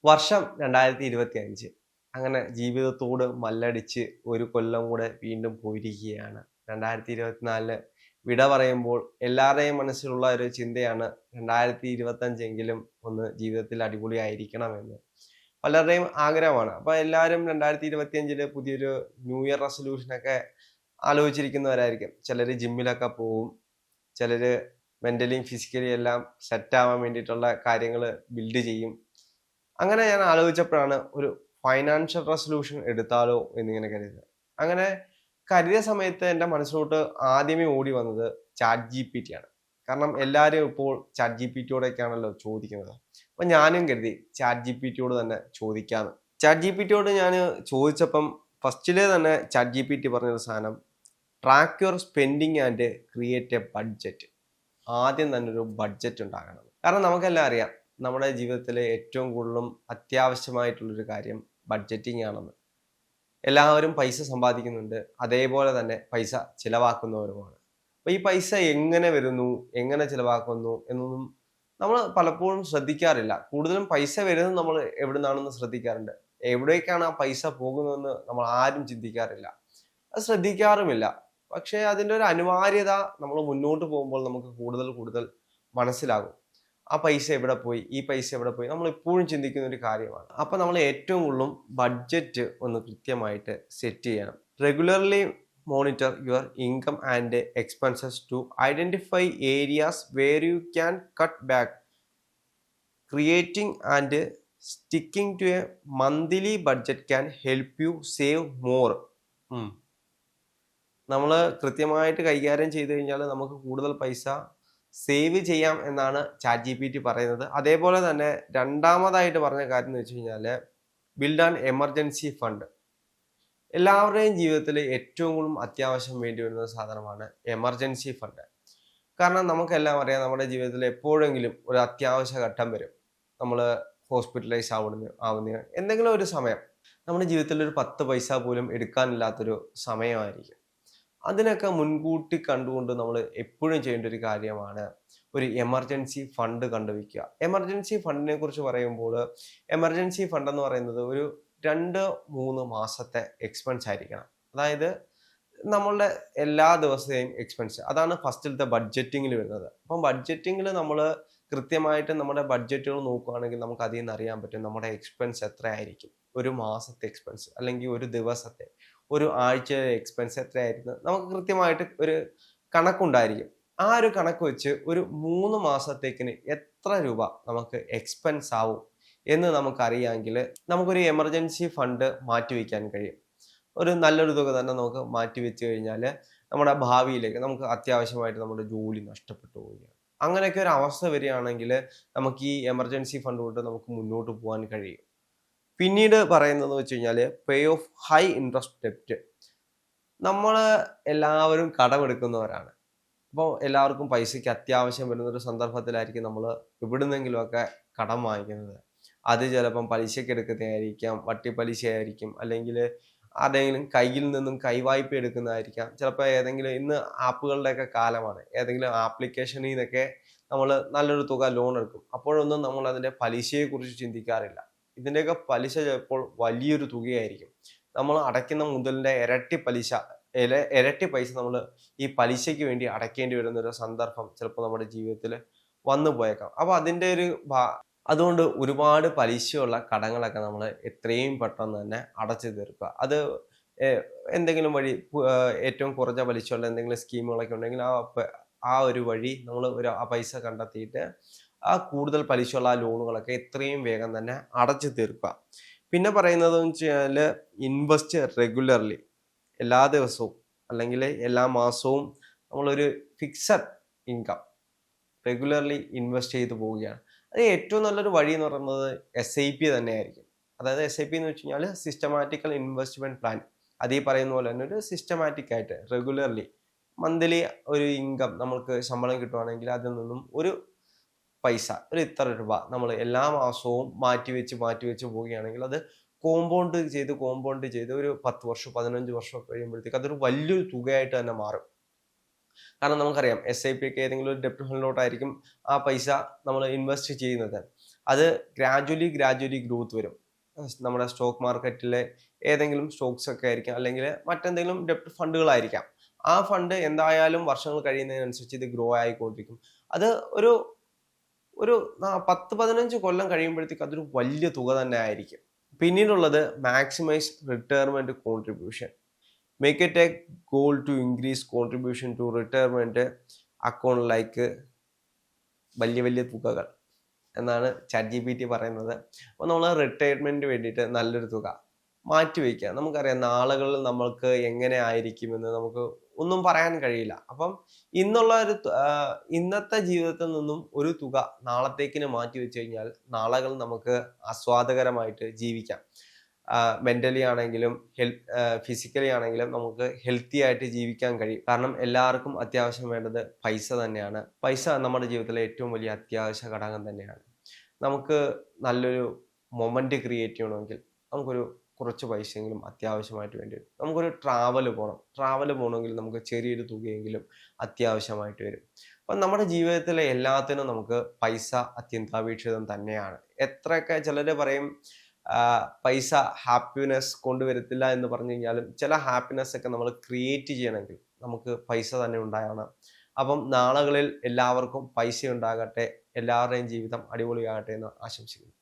വർഷം 2025. അങ്ങനെ ജീവിതത്തോട് മല്ലടിച്ച് ഒരു കൊല്ലം കൂടെ വീണ്ടും പോയിരിക്കുകയാണ്. 2024 വിട പറയുമ്പോൾ എല്ലാവരുടെയും മനസ്സിലുള്ള ഒരു ചിന്തയാണ് 2025 എങ്കിലും ഒന്ന് ജീവിതത്തിൽ അടിപൊളിയായിരിക്കണമെന്ന്. പലരുടെയും ആഗ്രഹമാണ്. അപ്പൊ എല്ലാവരും 2025 പുതിയൊരു ന്യൂ ഇയർ റെസല്യൂഷനൊക്കെ ആലോചിച്ചിരിക്കുന്നവരായിരിക്കും. ചിലര് ജിമ്മിലൊക്കെ പോവും. ചിലര് മെന്റലിയും ഫിസിക്കലിയും എല്ലാം സെറ്റ് ആവാൻ വേണ്ടിയിട്ടുള്ള കാര്യങ്ങൾ ബിൽഡ് ചെയ്യും. അങ്ങനെ ഞാൻ ആലോചിച്ചപ്പോഴാണ് ഒരു ഫൈനാൻഷ്യൽ റെസല്യൂഷൻ എടുത്താലോ എന്നിങ്ങനെ കരുതുന്നത്. അങ്ങനെ കരുതിയ സമയത്ത് എൻ്റെ മനസ്സിലോട്ട് ആദ്യമേ ഓടി വന്നത് ചാറ്റ് ജിപിടി ആണ്. കാരണം എല്ലാവരും ഇപ്പോൾ ചാറ്റ് ജിപിടിയോടൊക്കെയാണല്ലോ ചോദിക്കുന്നത്. അപ്പൊ ഞാനും കരുതി ചാറ്റ് ജിപിടിയോട് തന്നെ ചോദിക്കാന്ന്. ചാറ്റ് ജിപിടിയോട് ഞാൻ ചോദിച്ചപ്പം ഫസ്റ്റിലെ തന്നെ ചാറ്റ് ജിപിടി പറഞ്ഞൊരു സാധനം, track your spending and create A budget. ആദ്യം തന്നെ ഒരു ബഡ്ജറ്റ് ഉണ്ടാകണം. കാരണം നമുക്കെല്ലാം അറിയാം, നമ്മുടെ ജീവിതത്തിലെ ഏറ്റവും കൂടുതലും അത്യാവശ്യമായിട്ടുള്ളൊരു കാര്യം ബഡ്ജറ്റിംഗ് ആണെന്ന്. എല്ലാവരും പൈസ സമ്പാദിക്കുന്നുണ്ട്, അതേപോലെ തന്നെ പൈസ ചിലവാക്കുന്നവരുമാണ്. അപ്പൊ ഈ പൈസ എങ്ങനെ വരുന്നു, എങ്ങനെ ചിലവാക്കുന്നു എന്നൊന്നും നമ്മൾ പലപ്പോഴും ശ്രദ്ധിക്കാറില്ല. കൂടുതലും പൈസ വരുന്നത് നമ്മൾ എവിടെ നിന്നാണെന്ന് ശ്രദ്ധിക്കാറുണ്ട്. എവിടേക്കാണ് ആ പൈസ പോകുന്നതെന്ന് നമ്മൾ ആരും ചിന്തിക്കാറില്ല, അത് ശ്രദ്ധിക്കാറുമില്ല. പക്ഷേ അതിൻ്റെ ഒരു അനിവാര്യത നമ്മൾ മുന്നോട്ട് പോകുമ്പോൾ നമുക്ക് കൂടുതൽ കൂടുതൽ മനസ്സിലാകും. ആ പൈസ എവിടെ പോയി, ഈ പൈസ എവിടെ പോയി, നമ്മൾ എപ്പോഴും ചിന്തിക്കുന്ന ഒരു കാര്യമാണ്. അപ്പൊ നമ്മൾ ഏറ്റവും കൂടുതലും ബഡ്ജറ്റ് ഒന്ന് കൃത്യമായിട്ട് സെറ്റ് ചെയ്യണം. Regularly monitor your income and expenses to identify areas where you can cut back. Creating and sticking to a monthly budget can help you save more. നമ്മൾ കൃത്യമായിട്ട് കൈകാര്യം ചെയ്ത് കഴിഞ്ഞാൽ നമുക്ക് കൂടുതൽ പൈസ സേവ് ചെയ്യാം എന്നാണ് ചാറ്റ് ജിപിടി പറയുന്നത്. അതേപോലെ തന്നെ രണ്ടാമതായിട്ട് പറഞ്ഞ കാര്യം എന്ന് വെച്ച് കഴിഞ്ഞാൽ ബിൽഡ് ആൻ എമർജൻസി ഫണ്ട്. എല്ലാവരുടെയും ജീവിതത്തിൽ ഏറ്റവും കൂടുതൽ അത്യാവശ്യം വേണ്ടി വരുന്ന സാധനമാണ് എമർജൻസി ഫണ്ട്. കാരണം നമുക്കെല്ലാം അറിയാം, നമ്മുടെ ജീവിതത്തിൽ എപ്പോഴെങ്കിലും ഒരു അത്യാവശ്യ ഘട്ടം വരും. നമ്മൾ ഹോസ്പിറ്റലൈസ് ആവുന്ന എന്തെങ്കിലും ഒരു സമയം നമ്മുടെ ജീവിതത്തിൽ ഒരു 10 പൈസ പോലും എടുക്കാനില്ലാത്തൊരു സമയമായിരിക്കും. അതിനൊക്കെ മുൻകൂട്ടി കണ്ടുകൊണ്ട് നമ്മൾ എപ്പോഴും ചെയ്യേണ്ട ഒരു കാര്യമാണ് ഒരു എമർജൻസി ഫണ്ട് കണ്ടുവയ്ക്കുക. എമർജൻസി ഫണ്ടിനെ കുറിച്ച് പറയുമ്പോൾ എമർജൻസി ഫണ്ട് എന്ന് പറയുന്നത് ഒരു 2-3 മാസത്തെ എക്സ്പെൻസ് ആയിരിക്കണം. അതായത് നമ്മളുടെ എല്ലാ ദിവസത്തെയും എക്സ്പെൻസ്, അതാണ് ഫസ്റ്റിലത്തെ ബഡ്ജറ്റിങ്ങിൽ വരുന്നത്. അപ്പം ബഡ്ജറ്റിങ്ങിൽ നമ്മൾ കൃത്യമായിട്ട് നമ്മുടെ ബഡ്ജറ്റുകൾ നോക്കുകയാണെങ്കിൽ നമുക്ക് അതിൽ നിന്ന് അറിയാൻ പറ്റും നമ്മുടെ എക്സ്പെൻസ് എത്രയായിരിക്കും. ഒരു മാസത്തെ എക്സ്പെൻസ് അല്ലെങ്കിൽ ഒരു ദിവസത്തെ, ഒരു ആഴ്ചയിലെ എക്സ്പെൻസ് എത്രയായിരുന്നു നമുക്ക് കൃത്യമായിട്ട് ഒരു കണക്കുണ്ടായിരിക്കും. ആ ഒരു കണക്ക് വെച്ച് ഒരു 3 മാസത്തേക്കിന് എത്ര രൂപ നമുക്ക് എക്സ്പെൻസ് ആവും എന്ന് നമുക്കറിയാമെങ്കിൽ നമുക്കൊരു എമർജൻസി ഫണ്ട് മാറ്റിവെക്കാൻ കഴിയും. ഒരു നല്ലൊരു തുക തന്നെ നമുക്ക് മാറ്റി വെച്ച് കഴിഞ്ഞാൽ നമ്മുടെ ഭാവിയിലേക്ക്, നമുക്ക് അത്യാവശ്യമായിട്ട് നമ്മുടെ ജോലി നഷ്ടപ്പെട്ടു പോവുകയാണ്, അങ്ങനെയൊക്കെ ഒരു അവസ്ഥ വരികയാണെങ്കിൽ നമുക്ക് ഈ എമർജൻസി ഫണ്ട് കൊണ്ട് നമുക്ക് മുന്നോട്ട് പോകാൻ കഴിയും. പിന്നീട് പറയുന്നത് വെച്ച് കഴിഞ്ഞാൽ പേ ഓഫ് ഹൈ ഇൻട്രസ്റ്റ് ഡെപ്റ്റ്. നമ്മൾ എല്ലാവരും കടമെടുക്കുന്നവരാണ്. അപ്പോൾ എല്ലാവർക്കും പൈസയ്ക്ക് അത്യാവശ്യം വരുന്നൊരു സന്ദർഭത്തിലായിരിക്കും നമ്മൾ എവിടുന്നെങ്കിലുമൊക്കെ കടം വാങ്ങിക്കുന്നത്. അത് ചിലപ്പം പലിശയ്ക്ക് എടുക്കുന്നതായിരിക്കാം, വട്ടിപ്പലിശയായിരിക്കും, അല്ലെങ്കിൽ ആരുടെയെങ്കിലും കയ്യിൽ നിന്നും കൈവായ്പ എടുക്കുന്നതായിരിക്കാം. ചിലപ്പോൾ ഏതെങ്കിലും, ഇന്ന് ആപ്പുകളുടെയൊക്കെ കാലമാണ്, ഏതെങ്കിലും ആപ്ലിക്കേഷനിൽ നിന്നൊക്കെ നമ്മൾ നല്ലൊരു തുക ലോൺ എടുക്കും. അപ്പോഴൊന്നും നമ്മൾ അതിൻ്റെ പലിശയെക്കുറിച്ച് ചിന്തിക്കാറില്ല. ഇതിൻ്റെയൊക്കെ പലിശ ചിലപ്പോൾ വലിയൊരു തുകയായിരിക്കും. നമ്മൾ അടയ്ക്കുന്ന മുതലിൻ്റെ ഇരട്ടി പൈസ നമ്മൾ ഈ പലിശയ്ക്ക് വേണ്ടി അടയ്ക്കേണ്ടി വരുന്ന ഒരു സന്ദർഭം ചിലപ്പോൾ നമ്മുടെ ജീവിതത്തിൽ വന്നു പോയേക്കാം. അപ്പോൾ അതിൻ്റെ ഒരു അതുകൊണ്ട് ഒരുപാട് പലിശയുള്ള കടങ്ങളൊക്കെ നമ്മൾ എത്രയും പെട്ടെന്ന് തന്നെ അടച്ചു തീർക്കുക. അത് എന്തെങ്കിലും വഴി ഏറ്റവും കുറഞ്ഞ പലിശയുള്ള എന്തെങ്കിലും സ്കീമുകളൊക്കെ ഉണ്ടെങ്കിൽ ആ ഒരു വഴി നമ്മൾ ആ പൈസ കണ്ടെത്തിയിട്ട് ആ കൂടുതൽ പലിശയുള്ള ആ ലോണുകളൊക്കെ എത്രയും വേഗം തന്നെ അടച്ചു തീർക്കുക. പിന്നെ പറയുന്നത് എന്ന് വെച്ച് കഴിഞ്ഞാൽ ഇൻവെസ്റ്റ് റെഗുലർലി. എല്ലാ ദിവസവും അല്ലെങ്കിൽ എല്ലാ മാസവും നമ്മളൊരു ഫിക്സഡ് ഇൻകം റെഗുലർലി ഇൻവെസ്റ്റ് ചെയ്ത് പോവുകയാണ്. അത് ഏറ്റവും നല്ലൊരു വഴി എന്ന് പറയുന്നത് SIP തന്നെയായിരിക്കും. അതായത് SIP എന്ന് വെച്ച് കഴിഞ്ഞാൽ സിസ്റ്റമാറ്റിക്കൽ ഇൻവെസ്റ്റ്മെന്റ് പ്ലാൻ. അത് ഈ പറയുന്ന പോലെ തന്നെ ഒരു സിസ്റ്റമാറ്റിക് ആയിട്ട് റെഗുലർലി മന്ത്ലി ഒരു ഇൻകം, നമുക്ക് ശമ്പളം കിട്ടുവാണെങ്കിൽ അതിൽ നിന്നും ഒരു പൈസ, ഒരു ഇത്ര രൂപ നമ്മൾ എല്ലാ മാസവും മാറ്റി വെച്ച് പോവുകയാണെങ്കിൽ അത് കോമ്പൗണ്ട് ചെയ്ത് ഒരു 10 വർഷം 15 വർഷം കഴിയുമ്പോഴത്തേക്ക് അതൊരു വലിയൊരു തുകയായിട്ട് തന്നെ മാറും. കാരണം നമുക്കറിയാം SIP ഒക്കെ ഏതെങ്കിലും ഒരു ഡെപ്റ്റ് ഫണ്ടിലോട്ടായിരിക്കും ആ പൈസ നമ്മൾ ഇൻവെസ്റ്റ് ചെയ്യുന്നത്. അത് ഗ്രാജുവലി ഗ്രോത്ത് വരും. നമ്മുടെ സ്റ്റോക്ക് മാർക്കറ്റിലെ ഏതെങ്കിലും സ്റ്റോക്സ് ഒക്കെ ആയിരിക്കാം, അല്ലെങ്കിൽ മറ്റെന്തെങ്കിലും ഡെപ്റ്റ് ഫണ്ടുകളായിരിക്കാം. ആ ഫണ്ട് എന്തായാലും വർഷങ്ങൾ കഴിയുന്നതിനനുസരിച്ച് ഇത് ഗ്രോ ആയിക്കൊണ്ടിരിക്കും. അത് ഒരു ഒരു 10-15 കൊല്ലം കഴിയുമ്പോഴത്തേക്ക് അതൊരു വലിയ തുക തന്നെ ആയിരിക്കും. പിന്നീടുള്ളത് maximise retirement contribution. Make it a goal to increase contribution to retirement account like വലിയ വലിയ തുകകൾ എന്നാണ് ChatGPT പറയുന്നത്. അപ്പോൾ നമ്മൾ റിട്ടയർമെന്റിന് വേണ്ടിയിട്ട് നല്ലൊരു തുക മാറ്റിവെക്കുക. നമുക്കറിയാം നാളുകളിൽ നമ്മൾക്ക് എങ്ങനെ ആയിരിക്കുമെന്ന് നമുക്ക് ഒന്നും പറയാൻ കഴിയില്ല. അപ്പം ഇന്നത്തെ ജീവിതത്തിൽ നിന്നും ഒരു തുക നാളത്തേക്കിന് മാറ്റി വെച്ച് കഴിഞ്ഞാൽ നാളുകൾ നമുക്ക് ആസ്വാദകരമായിട്ട് ജീവിക്കാം. മെന്റലി ആണെങ്കിലും ഫിസിക്കലി ആണെങ്കിലും നമുക്ക് ഹെൽത്തി ആയിട്ട് ജീവിക്കാൻ കഴിയും. കാരണം എല്ലാവർക്കും അത്യാവശ്യം വേണ്ടത് പൈസ തന്നെയാണ്. പൈസ നമ്മുടെ ജീവിതത്തിലെ ഏറ്റവും വലിയ അത്യാവശ്യ ഘടകം തന്നെയാണ്. നമുക്ക് നല്ലൊരു മൊമെന്റ് ക്രിയേറ്റ് ചെയ്യണമെങ്കിൽ നമുക്കൊരു കുറച്ച് പൈസയെങ്കിലും അത്യാവശ്യമായിട്ട് വേണ്ടി വരും. നമുക്കൊരു ട്രാവൽ പോകണമെങ്കിൽ നമുക്ക് ചെറിയൊരു തുകയെങ്കിലും അത്യാവശ്യമായിട്ട് വരും. അപ്പം നമ്മുടെ ജീവിതത്തിലെ എല്ലാത്തിനും നമുക്ക് പൈസ അത്യന്താപേക്ഷിതം തന്നെയാണ്. എത്രയൊക്കെ ചിലർ പറയും പൈസ ഹാപ്പിനെസ് കൊണ്ടുവരത്തില്ല എന്ന് പറഞ്ഞു കഴിഞ്ഞാലും, ചില ഹാപ്പിനെസ് ഒക്കെ നമ്മൾ ക്രിയേറ്റ് ചെയ്യണമെങ്കിൽ നമുക്ക് പൈസ തന്നെ ഉണ്ടാകണം. അപ്പം നാളുകളിൽ എല്ലാവർക്കും പൈസ ഉണ്ടാകട്ടെ, എല്ലാവരുടെയും ജീവിതം അടിപൊളിയാകട്ടെ എന്ന് ആശംസിക്കുന്നു.